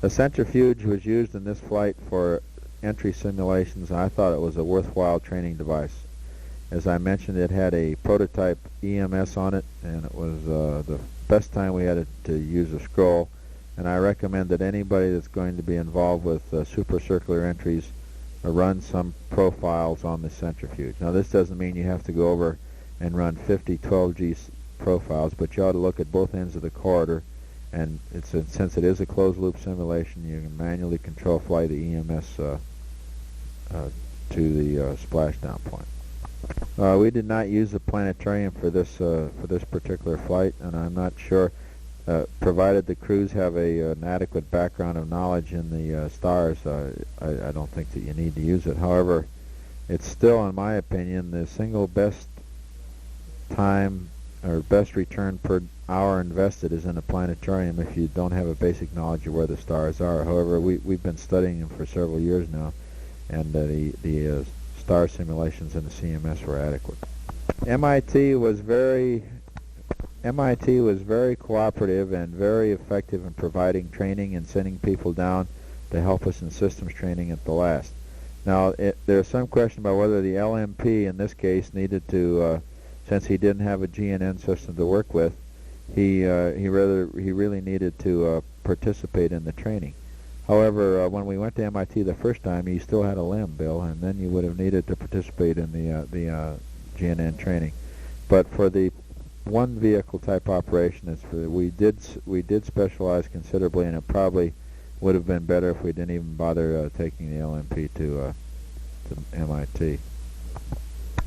The centrifuge was used in this flight for entry simulations. I thought it was a worthwhile training device. As I mentioned, it had a prototype EMS on it, and it was the best time we had to use a scroll. And I recommend that anybody that's going to be involved with supercircular entries run some profiles on the centrifuge. Now, this doesn't mean you have to go over and run 50 12G profiles, but you ought to look at both ends of the corridor. And since it is a closed-loop simulation, you can manually control fly the EMS to the splashdown point. We did not use the planetarium for this particular flight, and I'm not sure. Provided the crews have an adequate background of knowledge in the stars, I don't think that you need to use it. However, it's still, in my opinion, the single best time or best return per hour invested is in a planetarium if you don't have a basic knowledge of where the stars are. However, we've been studying them for several years now, and the star simulations in the CMS were adequate. MIT was very cooperative and very effective in providing training and sending people down to help us in systems training at the last. Now, there's some question about whether the LMP in this case needed to, since he didn't have a GNN system to work with, he really needed to participate in the training. However, when we went to MIT the first time, he still had a limb, Bill, and then you would have needed to participate in the GNN training. But for the one vehicle type operation, we did specialize considerably, and it probably would have been better if we didn't even bother taking the LMP to MIT.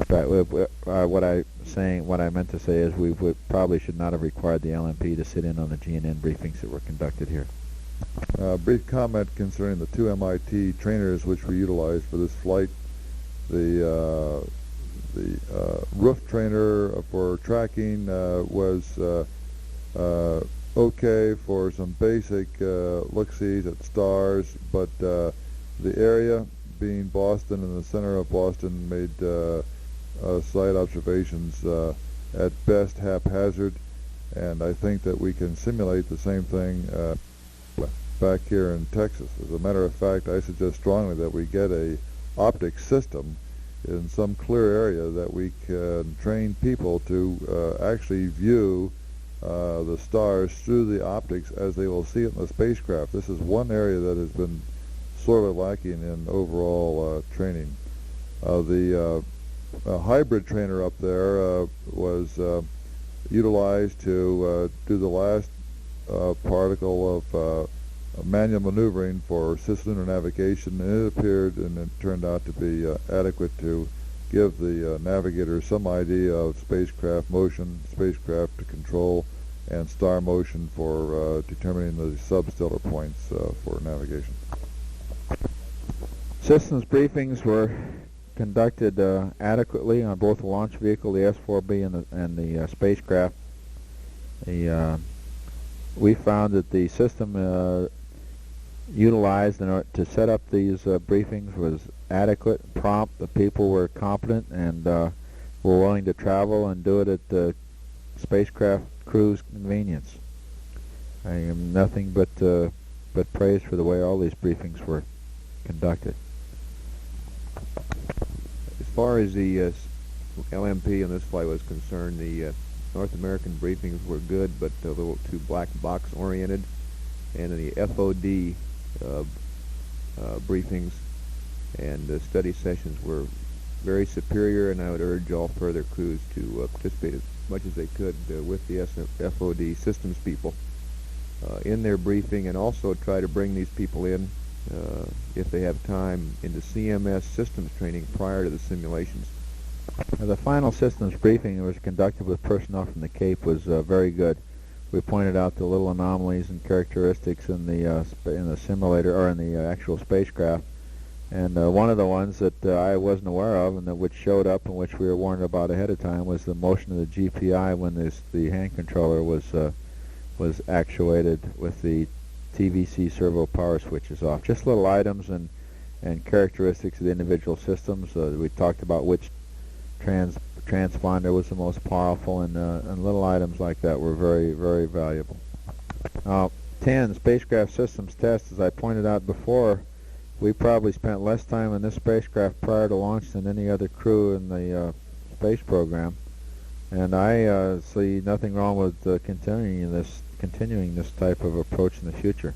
But what I meant to say is we probably should not have required the LMP to sit in on the GNN briefings that were conducted here. Brief comment concerning the two MIT trainers which we utilized for this flight. The roof trainer for tracking was okay for some basic look-sees at stars, but the area, being Boston, in the center of Boston, made slight observations at best haphazard, and I think that we can simulate the same thing back here in Texas. As a matter of fact, I suggest strongly that we get a optic system in some clear area that we can train people to actually view the stars through the optics as they will see it in the spacecraft. This is one area that has been sort of lacking in overall training. The hybrid trainer up there was utilized to do the last particle of manual maneuvering for cislunar navigation, and it appeared and it turned out to be adequate to give the navigator some idea of spacecraft motion, spacecraft control, and star motion for determining the substellar points for navigation. Systems briefings were conducted adequately on both the launch vehicle, the S-4B, and the spacecraft. We found that the system utilized in order to set up these briefings was adequate, prompt. The people were competent and were willing to travel and do it at the spacecraft crew's convenience. I am nothing but praise for the way all these briefings were conducted. As far as the LMP on this flight was concerned, the North American briefings were good, but a little too black box oriented, and the FOD briefings and study sessions were very superior, and I would urge all further crews to participate as much as they could with the FOD systems people in their briefing, and also try to bring these people in, if they have time, into CMS systems training prior to the simulations. The final systems briefing that was conducted with personnel from the Cape was very good. We pointed out the little anomalies and characteristics in the simulator, or in the actual spacecraft, and one of the ones that I wasn't aware of and which showed up and which we were warned about ahead of time was the motion of the GPI when the hand controller was actuated with the TVC servo power switches off. Just little items and characteristics of the individual systems. We talked about which transponder was the most powerful, and little items like that were very, very valuable. 10, spacecraft systems test. As I pointed out before, we probably spent less time in this spacecraft prior to launch than any other crew in the space program, and I see nothing wrong with continuing this type of approach in the future.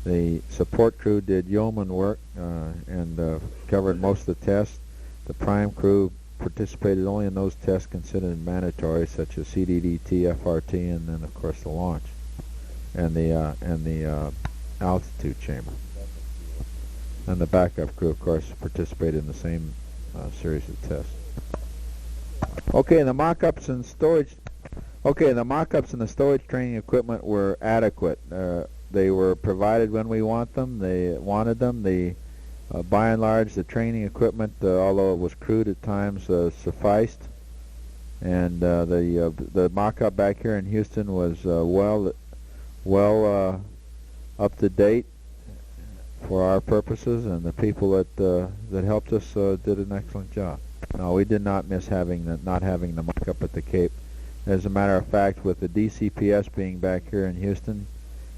The support crew did yeoman work and covered most of the tests. The prime crew participated only in those tests considered mandatory, such as CDDT, FRT, and then of course the launch and the altitude chamber. And the backup crew, of course, participated in the same series of tests. Okay, the mock-ups and storage. Okay, the mock-ups and the storage training equipment were adequate. They were provided when we wanted them. By and large, the training equipment, although it was crude at times, sufficed. And the mock-up back here in Houston was well up to date for our purposes, and the people that helped us did an excellent job. No, we did not miss not having the mock-up at the Cape. As a matter of fact, with the DCPS being back here in Houston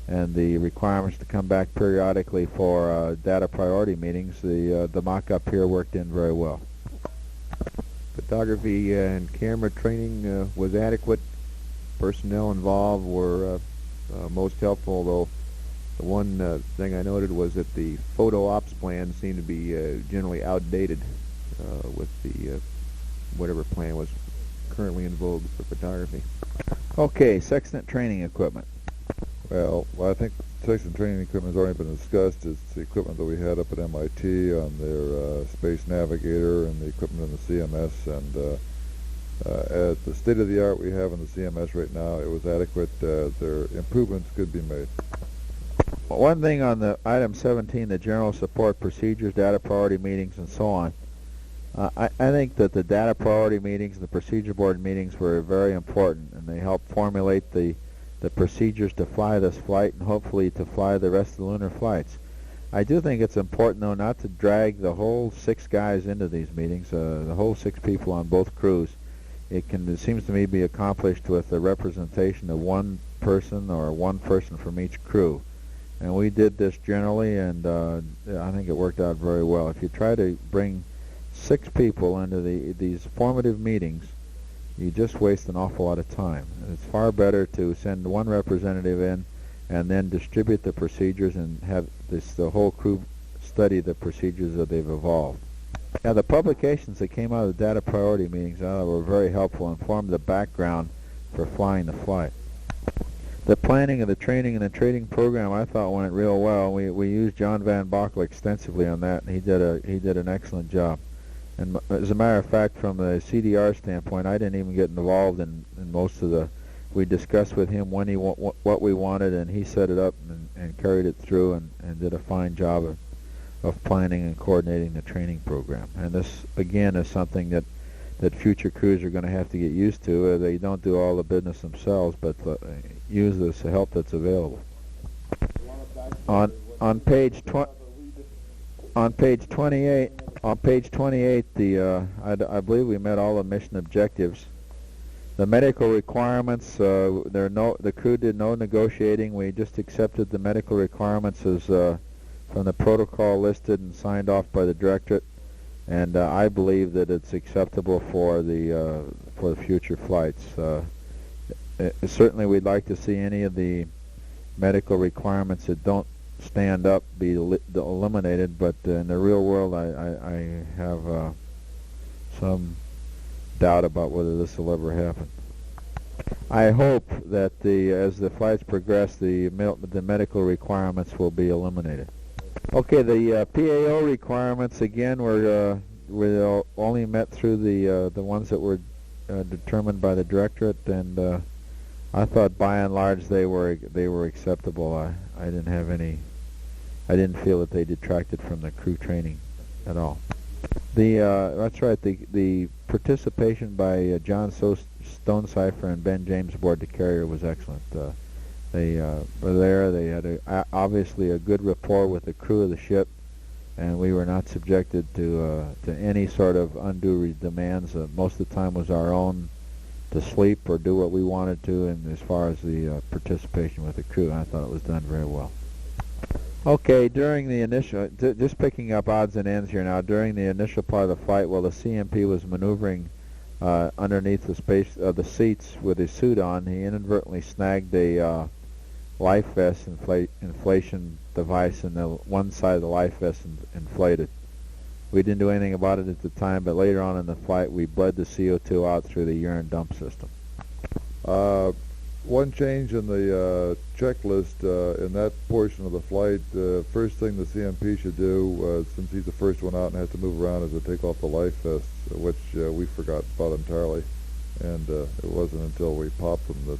and the requirements to come back periodically for data priority meetings, the mock-up here worked in very well. Photography and camera training was adequate. Personnel involved were most helpful, although the one thing I noted was that the photo ops plan seemed to be generally outdated with the whatever plan was currently in vogue for photography. Okay, sextant training equipment. Well, I think sextant training equipment has already been discussed. It's the equipment that we had up at MIT on their Space Navigator and the equipment in the CMS. And at the state-of-the-art we have in the CMS right now, it was adequate. Their improvements could be made. One thing on the item 17, the general support procedures, data priority meetings, and so on. I think that the data priority meetings and the procedure board meetings were very important, and they helped formulate the procedures to fly this flight and hopefully to fly the rest of the lunar flights. I do think it's important, though, not to drag the whole 6 guys into these meetings, the whole 6 people on both crews. It seems to me, be accomplished with the representation of one person or one person from each crew. And we did this generally, and I think it worked out very well. If you try to bring 6 people into these formative meetings, you just waste an awful lot of time. It's far better to send one representative in and then distribute the procedures and have the whole crew study the procedures that they've evolved. Now, the publications that came out of the data priority meetings were very helpful and formed the background for flying the flight. The planning of the training and the training program, I thought, went real well. We used John Van Bockel extensively on that, and he did an excellent job. And as a matter of fact, from the CDR standpoint, I didn't even get involved in most of the. We discussed with him when what we wanted, and he set it up and carried it through and did a fine job of planning and coordinating the training program. And this, again, is something that future crews are going to have to get used to. They don't do all the business themselves, but use this help that's available. On page 28, I believe we met all the mission objectives. The medical requirements, the crew did no negotiating. We just accepted the medical requirements as from the protocol listed and signed off by the directorate. And I believe that it's acceptable for the future flights. Certainly, we'd like to see any of the medical requirements that don't stand up be eliminated. But in the real world, I have some doubt about whether this will ever happen. I hope that as the flights progress, the medical requirements will be eliminated. Okay, the PAO requirements again were only met through the ones that were determined by the directorate, and I thought by and large they were acceptable. I didn't feel that they detracted from the crew training at all. That's right. The participation by John Stonecipher and Ben James aboard the carrier was excellent. They were there. They had obviously a good rapport with the crew of the ship, and we were not subjected to any sort of undue demands. Most of the time was our own sleep or do what we wanted to, and as far as the participation with the crew, I thought it was done very well. Okay, during the initial, just picking up odds and ends here now, during the initial part of the flight, while the CMP was maneuvering underneath the space of the seats with his suit on, he inadvertently snagged a life vest inflation device, and the one side of the life vest inflated. We didn't do anything about it at the time, but later on in the flight, we bled the CO2 out through the urine dump system. One change in the checklist in that portion of the flight, first thing the CMP should do, since he's the first one out and has to move around, is to take off the life vests, which we forgot about entirely. And it wasn't until we popped them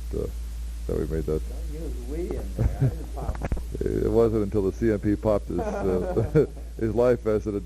that we made that. Don't use we in there. I didn't pop. It wasn't until the CMP popped his, his life vest that it